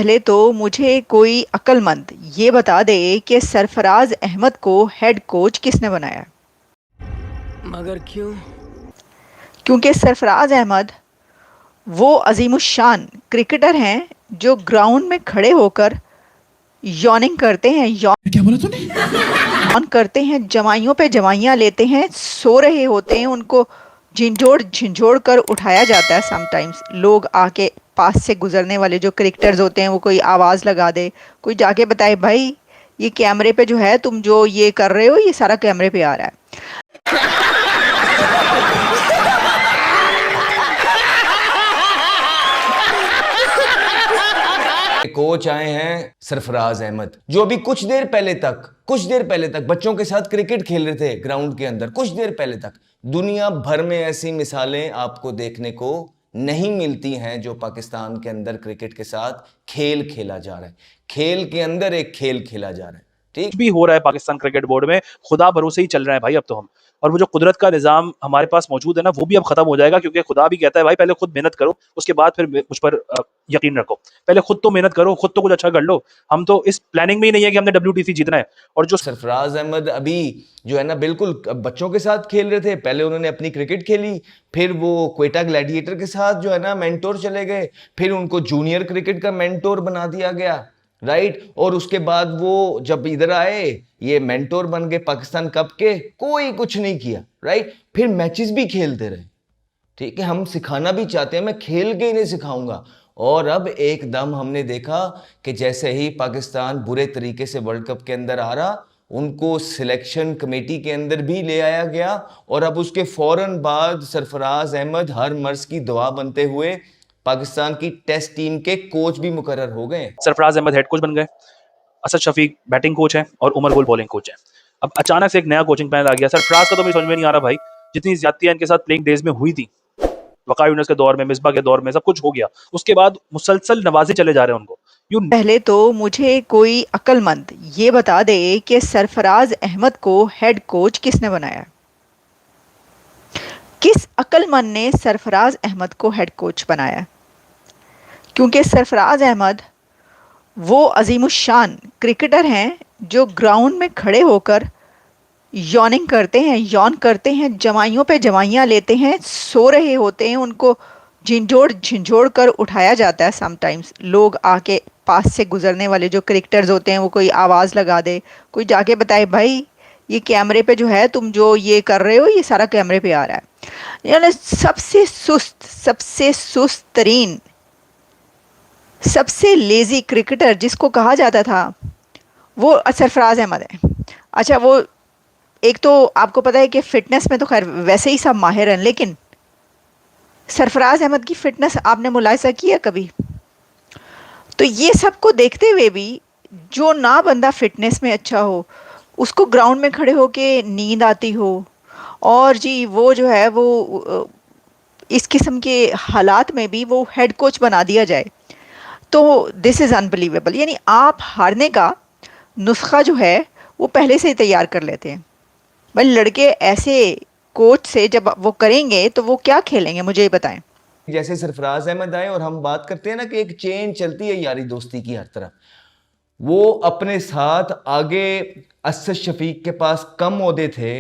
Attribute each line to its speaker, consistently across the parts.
Speaker 1: पहले तो मुझे कोई अक्लमंद ये बता दे कि सरफराज अहमद को हेड कोच किसने बनाया।
Speaker 2: मगर क्यों?
Speaker 1: क्योंकि सरफराज अहमद वो अजीमुशान क्रिकेटर हैं जो ग्राउंड में खड़े होकर यॉर्निंग करते हैं,
Speaker 3: क्या बोला तूने?
Speaker 1: यॉर्न करते हैं, जमाइयों पे जमाइयाँ लेते हैं, सो रहे होते हैं, उनको झिंझोड़ झिंझोड़ कर उठाया जाता है। समटाइम्स लोग आके पास से गुजरने वाले जो क्रिकेटर्स होते हैं वो कोई आवाज़ लगा दे, कोई जाके बताए भाई ये कैमरे पे जो है तुम जो ये कर रहे हो ये सारा कैमरे पे आ रहा है।
Speaker 4: कोच आए हैं सरफराज अहमद, जो अभी कुछ देर पहले तक बच्चों के साथ क्रिकेट खेल रहे थे ग्राउंड के अंदर। कुछ देर पहले तक दुनिया भर में ऐसी मिसालें आपको देखने को नहीं मिलती हैं जो पाकिस्तान के अंदर क्रिकेट के साथ खेल खेला जा रहा है। खेल के अंदर एक खेल खेला जा रहा है। ठीक
Speaker 5: भी हो रहा है पाकिस्तान क्रिकेट बोर्ड में, खुदा भरोसे ही चल रहा है भाई अब तो हम। और वो जो कुदरत का निजाम हमारे पास मौजूद है ना, वो भी अब खत्म हो जाएगा, क्योंकि खुदा भी कहता है भाई पहले खुद मेहनत करो, उसके बाद फिर मुझ पर यकीन रखो। पहले खुद तो मेहनत करो, खुद तो कुछ अच्छा कर लो। हम तो इस प्लानिंग में ही नहीं है कि हमने WTC जीतना है। और जो
Speaker 4: सरफराज अहमद अभी जो है ना बिल्कुल बच्चों के साथ खेल रहे थे। पहले उन्होंने अपनी क्रिकेट खेली, फिर वो क्वेटा ग्लैडिएटर के साथ जो है ना मेंटोर चले गए, फिर उनको जूनियर क्रिकेट का मेंटोर बना दिया गया, राइट। और उसके बाद वो जब इधर आए ये मेंटोर बन गए पाकिस्तान कप के, कोई कुछ नहीं किया, राइट। फिर मैचेस भी खेलते रहे। ठीक है, हम सिखाना भी चाहते हैं, मैं खेल के ही नहीं सिखाऊंगा। और अब एकदम हमने देखा कि जैसे ही पाकिस्तान बुरे तरीके से वर्ल्ड कप के अंदर आ रहा, उनको सिलेक्शन कमेटी के अंदर भी ले आया गया। और अब उसके फौरन बाद सरफराज अहमद हर मर्ज की दुआ बनते हुए पाकिस्तान की टेस्ट टीम के कोच भी मुकर्रर हो गए।
Speaker 5: सरफराज अहमद हेड कोच बन गए, असद शफीक बैटिंग कोच है और उमर गुल बॉलिंग कोच है। अब अचानक से एक नया कोचिंग पैनल आ गया। सरफराज का तो मुझे समझ में नहीं आ रहा भाई, जितनी ज्यादतियां इनके साथ प्लेइंग डेज में हुई थी, वक़ार यूनिस के दौर में, मिसबा के दौर में, सब कुछ हो गया। उसके बाद मुसलसल नवाजे चले जा रहे हैं उनको।
Speaker 1: पहले तो मुझे कोई अक्लमंद ये बता दे कि सरफराज अहमद को हेड कोच किसने बनाया। किस अक्लमंद ने सरफराज अहमद को हेड कोच बनाया। क्योंकि सरफराज अहमद वो अजीमुशान क्रिकेटर हैं जो ग्राउंड में खड़े होकर यॉर्निंग करते हैं, यॉर्न करते हैं, जमाइयों पे जमाइयाँ लेते हैं, सो रहे होते हैं, उनको झिंझोड़ झिंझोड़ कर उठाया जाता है। समटाइम्स लोग आके पास से गुजरने वाले जो क्रिकेटर्स होते हैं वो कोई आवाज़ लगा दे, कोई जाके बताए भाई ये कैमरे पे जो है तुम जो ये कर रहे हो ये सारा कैमरे पे आ रहा है। यानी सबसे सुस्त तरीन, सबसे लेजी क्रिकेटर जिसको कहा जाता था वो सरफराज अहमद है। अच्छा, वो एक तो आपको पता है कि फ़िटनेस में तो खैर वैसे ही सब माहिर हैं, लेकिन सरफराज अहमद की फ़िटनेस आपने मुलाहिजा किया कभी? तो ये सब को देखते हुए भी जो ना बंदा फ़िटनेस में अच्छा हो, उसको ग्राउंड में खड़े होके नींद आती हो, और जी वो जो है वो इस किस्म के हालात में भी वो हेड कोच बना दिया जाए, तो दिस इज़ अनबिलीवेबल। यानी आप हारने का नुस्खा जो है वो पहले से ही तैयार कर लेते हैं। भाई लड़के ऐसे कोच से जब वो करेंगे तो वो क्या खेलेंगे, मुझे ये बताएं।
Speaker 4: जैसे सरफराज अहमद आए और हम बात करते हैं ना कि एक चेन चलती है यारी दोस्ती की हर तरफ, वो अपने साथ आगे असद शफीक के पास कम ओहदे थे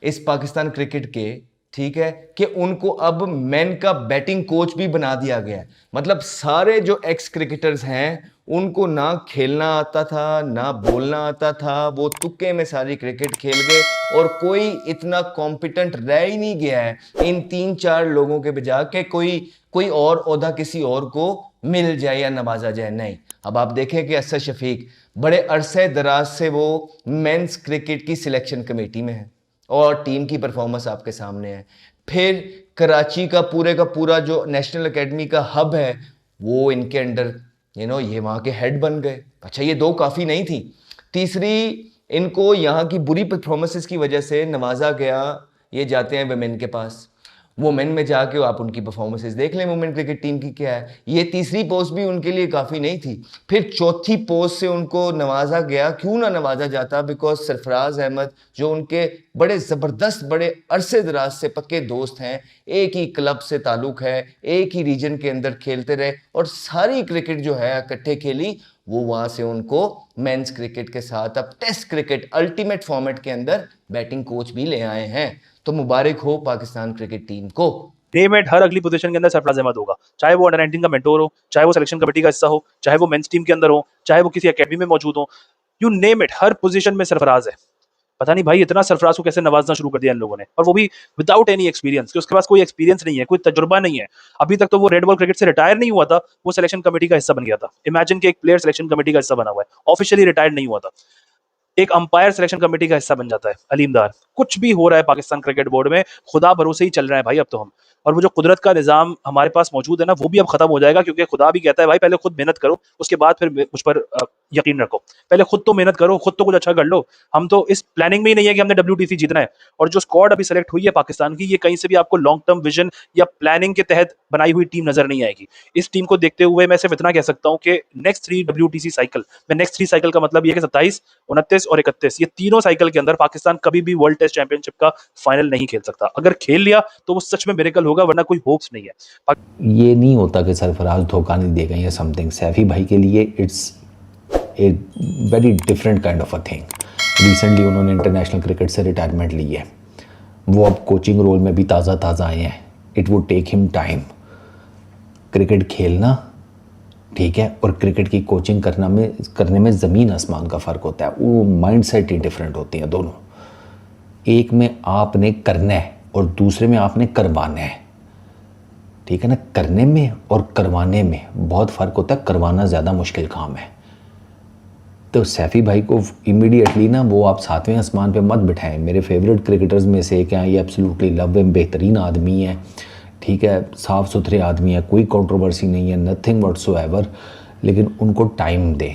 Speaker 4: इस पाकिस्तान क्रिकेट के, ठीक है, कि उनको अब मैन का बैटिंग कोच भी बना दिया गया है। मतलब सारे जो एक्स क्रिकेटर्स हैं उनको ना खेलना आता था ना बोलना आता था, वो तुक्के में सारी क्रिकेट खेल गए और कोई इतना कॉम्पिटेंट रह ही नहीं गया है इन 3-4 लोगों के बजा के कोई कोई और ओहदा किसी और को मिल जाए या नवाजा जाए। नहीं, अब आप देखें कि असद शफीक बड़े अरसे दराज से वो मेंस क्रिकेट की सिलेक्शन कमेटी में है और टीम की परफॉर्मेंस आपके सामने है। फिर कराची का पूरा जो नेशनल एकेडमी का हब है वो इनके अंडर, ये वहाँ के हेड बन गए। अच्छा, ये दो काफ़ी नहीं थी, तीसरी इनको यहाँ की बुरी परफॉर्मेंसेस की वजह से नवाजा गया, ये जाते हैं वुमेन के पास। वुमेन में जाके आप उनकी परफॉर्मेंसेस देख लें वुमेन क्रिकेट टीम की क्या है। ये तीसरी पोस्ट भी उनके लिए काफ़ी नहीं थी। फिर चौथी पोस्ट से उनको नवाजा गया, क्यों ना नवाजा जाता, बिकॉज सरफराज अहमद जो उनके बड़े ज़बरदस्त बड़े अरसे दराज से पक्के दोस्त हैं, एक ही क्लब से ताल्लुक़ है, एक ही रीजन के अंदर खेलते रहे और सारी क्रिकेट जो है इकट्ठे खेली, वो वहाँ से उनको मेंस क्रिकेट के साथ अब टेस्ट क्रिकेट अल्टीमेट फॉर्मेट के अंदर बैटिंग कोच भी ले आए हैं। तो मुबारक हो पाकिस्तान क्रिकेट टीम को।
Speaker 5: नेम इट, हर अगली पोजीशन के अंदर सरफराज अहमद होगा, चाहे वो अंडर 19 का मेंटोर हो, चाहे वो सिलेक्शन कमेटी का हिस्सा हो, चाहे वो मेंस टीम के अंदर हो, चाहे वो किसी एकेडमी में मौजूद हो, you name it, her position में सरफराज है। पता नहीं भाई इतना सरफराज को कैसे नवाजना शुरू कर दिया इन लोगों ने, और वो भी विदाउट एनी एक्सपीरियंस, कि उसके पास कोई एक्सपीरियंस नहीं है, कोई तजुर्बा नहीं है। अभी तक तो वो रेड बॉल क्रिकेट से रिटायर नहीं हुआ था, वो सिलेक्शन कमेटी का हिस्सा बन गया था। इमेजिन कि एक प्लेयर सिलेक्शन कमेटी का हिस्सा बना हुआ है, ऑफिशियली रिटायर्ड नहीं हुआ था, एक अंपायर सिलेक्शन कमेटी का हिस्सा बन जाता है। अलीमदार, कुछ भी हो रहा है पाकिस्तान क्रिकेट बोर्ड में, खुदा भरोसे ही चल रहा है भाई अब तो हम। और वो जो कुदरत का निज़ाम हमारे पास मौजूद है ना, वो भी अब खत्म हो जाएगा, क्योंकि खुदा भी कहता है भाई पहले खुद मेहनत करो, उसके बाद फिर मुझ पर यकीन रखो। पहले खुद तो मेहनत करो, खुद तो कुछ अच्छा कर लो। हम तो इस प्लानिंग में ही नहीं है कि हमने WTC जीतना है। और जो स्क्वाड अभी सेलेक्ट हुई है पाकिस्तान की, ये कहीं से भी आपको लॉन्ग टर्म विजन या प्लानिंग के तहत बनाई हुई टीम नजर नहीं आएगी। इस टीम को देखते हुए मैं सिर्फ इतना कह सकता हूँ कि नेक्स्ट 3 WTC साइकिल, मैं नेक्स्ट 3 साइकिल का मतलब ये कि 27, 29 और 31, ये तीनों साइकिल के अंदर पाकिस्तान कभी भी वर्ल्ड टेस्ट चैंपियनशिप का फाइनल नहीं खेल सकता। अगर खेल लिया तो वो सच में मिरेकल होगा, वरना कोई होप्स नहीं है।
Speaker 3: ये नहीं होता कि सरफराज धोखा नहीं देगा या समथिंग। सैफी भाई के लिए it's a very different kind of a thing. Recently उन्होंने इंटरनेशनल क्रिकेट से रिटायरमेंट ली है, वो अब कोचिंग रोल में भी ताज़ा आए हैं। It would take him time. Cricket खेलना ठीक है, और क्रिकेट की कोचिंग करने में ज़मीन आसमान का फ़र्क होता है। वो माइंड सेट ही डिफरेंट होती हैं दोनों। एक में आपने करना है और दूसरे में आपने करवाना है, ठीक है ना। करने में और करवाने में बहुत फ़र्क होता है, करवाना ज़्यादा मुश्किल काम है। तो सैफ़ी भाई को इमीडिएटली ना वो आप 7वें आसमान पे मत बिठाएं। मेरे फेवरेट क्रिकेटर्स में से एक हैं, ये एब्सोल्युटली लव हिम, बेहतरीन आदमी है, ठीक है, साफ़ सुथरे आदमी है, कोई कंट्रोवर्सी नहीं है, नथिंग व्हाटसोएवर, लेकिन उनको टाइम दें।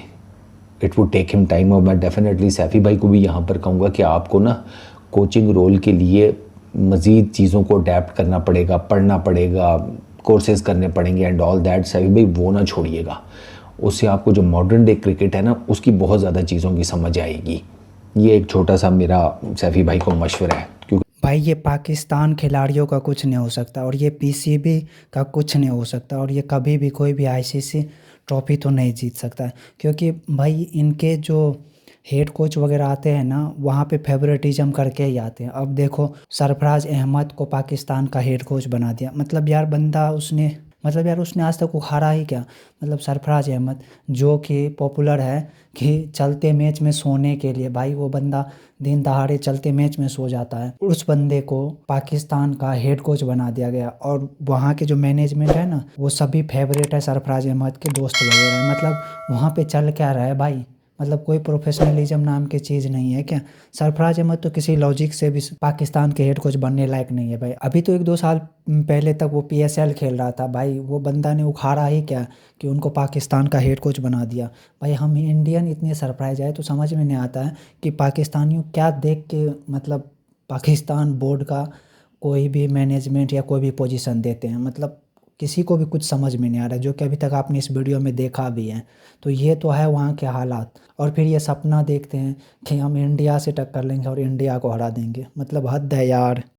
Speaker 3: It would take him time. और मैं डेफिनेटली सैफ़ी भाई को भी यहाँ पर कहूँगा कि आपको ना कोचिंग रोल के लिए मज़ीद चीज़ों को अडेप्ट करना पड़ेगा, पढ़ना पड़ेगा, कोर्सेज़ करने पड़ेंगे एंड ऑल दैट। सैफ़ी भाई वो ना छोड़िएगा, उससे आपको जो मॉडर्न डे क्रिकेट है ना, उसकी बहुत ज़्यादा चीज़ों की समझ आएगी। ये एक छोटा सा मेरा सैफ़ी भाई को मशवरा है। क्योंकि
Speaker 6: भाई ये पाकिस्तान खिलाड़ियों का कुछ नहीं हो सकता, और ये PCB का कुछ नहीं हो सकता, और ये कभी भी कोई भी ICC ट्रॉफी तो नहीं जीत सकता है। क्योंकि भाई इनके जो हेड कोच वगैरह आते हैं ना, वहाँ पे फेवरेटिज्म करके ही आते हैं। अब देखो सरफराज अहमद को पाकिस्तान का हेड कोच बना दिया, मतलब यार बंदा उसने आज तक उखाड़ा ही क्या। मतलब सरफराज अहमद जो कि पॉपुलर है कि चलते मैच में सोने के लिए, भाई वो बंदा दिन दहाड़े चलते मैच में सो जाता है। उस बंदे को पाकिस्तान का हेड कोच बना दिया गया, और वहाँ के जो मैनेजमेंट है ना, वो सभी फेवरेट है सरफराज अहमद के, दोस्त वगैरह। मतलब वहाँ पे चल क्या रहा है भाई, मतलब कोई प्रोफेशनलिज्म नाम की चीज़ नहीं है क्या। सरफराज अहमद तो किसी लॉजिक से भी पाकिस्तान के हेड कोच बनने लायक नहीं है भाई। अभी तो 1-2 साल पहले तक वो PSL खेल रहा था भाई, वो बंदा ने उखाड़ा ही क्या कि उनको पाकिस्तान का हेड कोच बना दिया। भाई हम इंडियन इतने सरप्राइज आए, तो समझ में नहीं आता है कि पाकिस्तानियों क्या देख के मतलब पाकिस्तान बोर्ड का कोई भी मैनेजमेंट या कोई भी पोजीशन देते हैं। मतलब किसी को भी कुछ समझ में नहीं आ रहा, जो कि अभी तक आपने इस वीडियो में देखा भी है। तो ये तो है वहाँ के हालात, और फिर ये सपना देखते हैं कि हम इंडिया से टक्कर लेंगे और इंडिया को हरा देंगे। मतलब हद है यार।